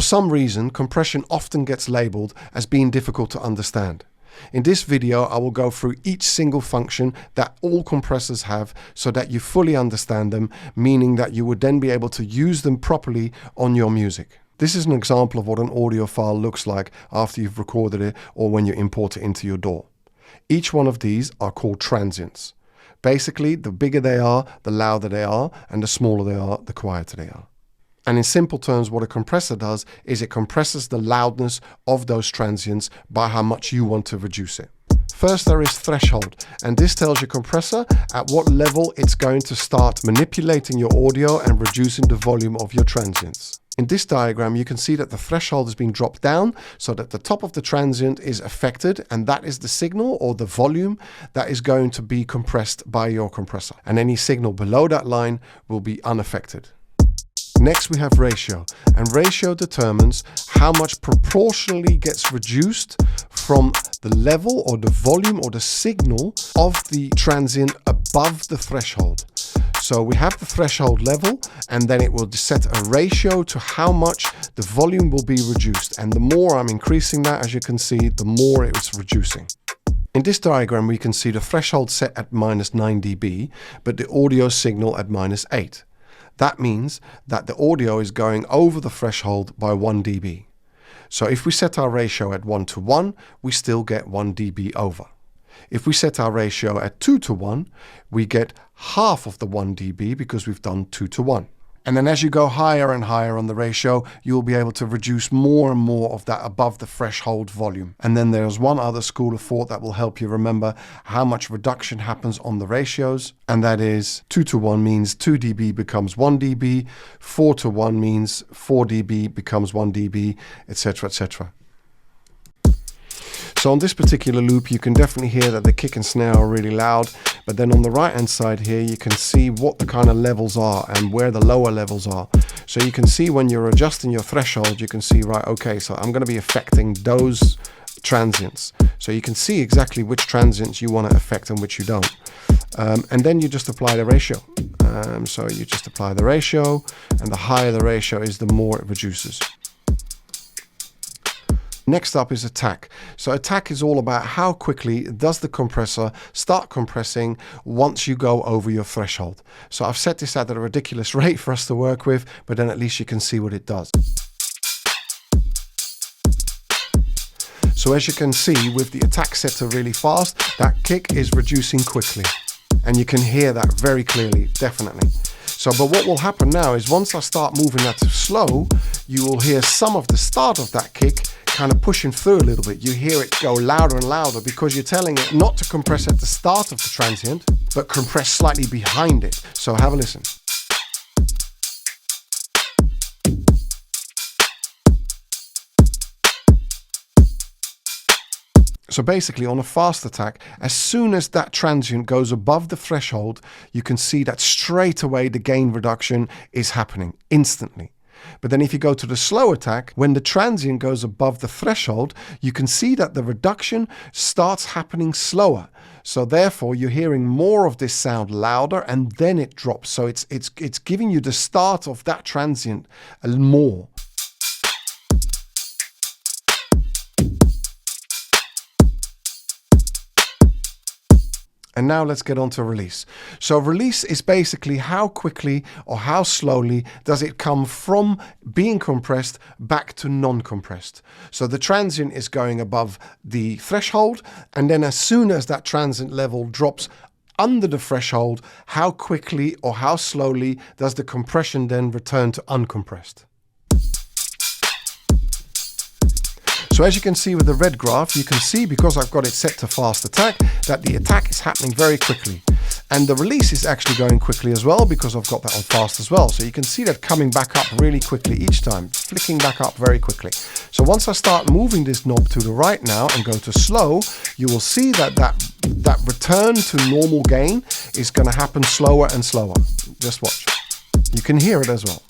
For some reason, compression often gets labeled as being difficult to understand. In this video, I will go through each single function that all compressors have so that you fully understand them, meaning that you would then be able to use them properly on your music. This is an example of what an audio file looks like after you've recorded it or when you import it into your DAW. Each one of these are called transients. Basically, the bigger they are, the louder they are, and the smaller they are, the quieter they are. And in simple terms, what a compressor does is it compresses the loudness of those transients by how much you want to reduce it. First, there is threshold, and this tells your compressor at what level it's going to start manipulating your audio and reducing the volume of your transients. In this diagram, you can see that the threshold has been dropped down so that the top of the transient is affected, and that is the signal or the volume that is going to be compressed by your compressor. And any signal below that line will be unaffected. Next, we have ratio, and ratio determines how much proportionally gets reduced from the level or the volume or the signal of the transient above the threshold. So we have the threshold level, and then it will set a ratio to how much the volume will be reduced. And the more I'm increasing that, as you can see, the more it's reducing. In this diagram, we can see the threshold set at -9 dB, but the audio signal at -8. That means that the audio is going over the threshold by 1 dB. So if we set our ratio at 1:1, we still get 1 dB over. If we set our ratio at 2:1, we get half of the 1 dB because we've done 2:1. And then as you go higher and higher on the ratio, you'll be able to reduce more and more of that above the threshold volume. And then there's one other school of thought that will help you remember how much reduction happens on the ratios. And that is 2:1 means 2 dB becomes 1 dB, 4:1 means 4 dB becomes 1 dB, etc., etc. So on this particular loop, you can definitely hear that the kick and snare are really loud. But then on the right hand side here, you can see what the kind of levels are and where the lower levels are. So you can see when you're adjusting your threshold, you can see, right, okay, so I'm going to be affecting those transients. So you can see exactly which transients you want to affect and which you don't. And then you just apply the ratio. So you just apply the ratio, and the higher the ratio is, the more it reduces. Next up is attack. So attack is all about how quickly does the compressor start compressing once you go over your threshold. So I've set this at a ridiculous rate for us to work with, but then at least you can see what it does. So as you can see, with the attack set to really fast, that kick is reducing quickly. And you can hear that very clearly, definitely. So, but what will happen now is once I start moving that to slow, you will hear some of the start of that kick kind of pushing through a little bit. You hear it go louder and louder because you're telling it not to compress at the start of the transient, but compress slightly behind it. So have a listen. So basically on a fast attack, as soon as that transient goes above the threshold, you can see that straight away the gain reduction is happening instantly. But then if you go to the slow attack, when the transient goes above the threshold, you can see that the reduction starts happening slower. So therefore you're hearing more of this sound louder, and then it drops. So it's giving you the start of that transient more. And now let's get on to release. So release is basically how quickly or how slowly does it come from being compressed back to non-compressed. So the transient is going above the threshold, and then as soon as that transient level drops under the threshold, how quickly or how slowly does the compression then return to uncompressed. So as you can see with the red graph, you can see, because I've got it set to fast attack, that the attack is happening very quickly. And the release is actually going quickly as well, because I've got that on fast as well. So you can see that coming back up really quickly each time, flicking back up very quickly. So once I start moving this knob to the right now and go to slow, you will see that that return to normal gain is going to happen slower and slower. Just watch. You can hear it as well.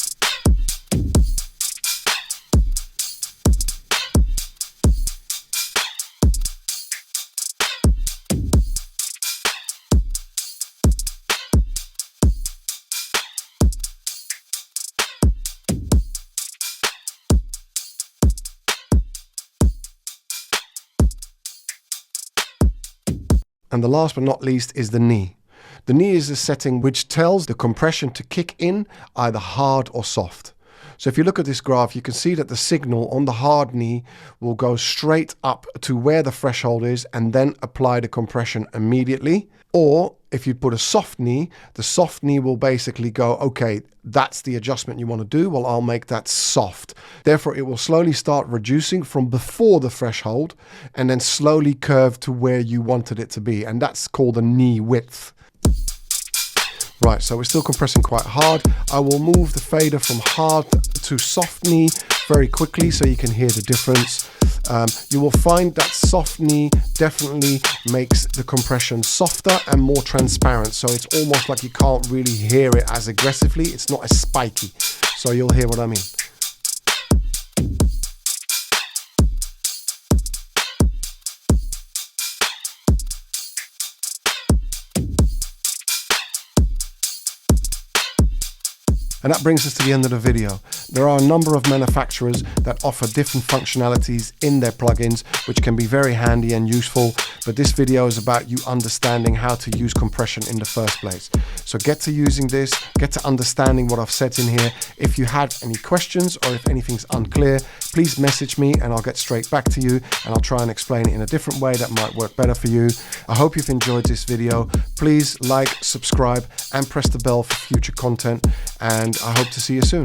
And the last but not least is the knee. The knee is a setting which tells the compression to kick in either hard or soft. So if you look at this graph, you can see that the signal on the hard knee will go straight up to where the threshold is and then apply the compression immediately. Or if you put a soft knee, the soft knee will basically go, okay, that's the adjustment you want to do. Well, I'll make that soft. Therefore, it will slowly start reducing from before the threshold and then slowly curve to where you wanted it to be. And that's called the knee width. Right, so we're still compressing quite hard. I will move the fader from hard to soft knee very quickly so you can hear the difference. You will find that soft knee definitely makes the compression softer and more transparent. So it's almost like you can't really hear it as aggressively. It's not as spiky. So you'll hear what I mean. And that brings us to the end of the video. There are a number of manufacturers that offer different functionalities in their plugins, which can be very handy and useful. But this video is about you understanding how to use compression in the first place. So get to using this, get to understanding what I've said in here. If you had any questions or if anything's unclear, please message me and I'll get straight back to you and I'll try and explain it in a different way that might work better for you. I hope you've enjoyed this video. Please like, subscribe and press the bell for future content, and I hope to see you soon.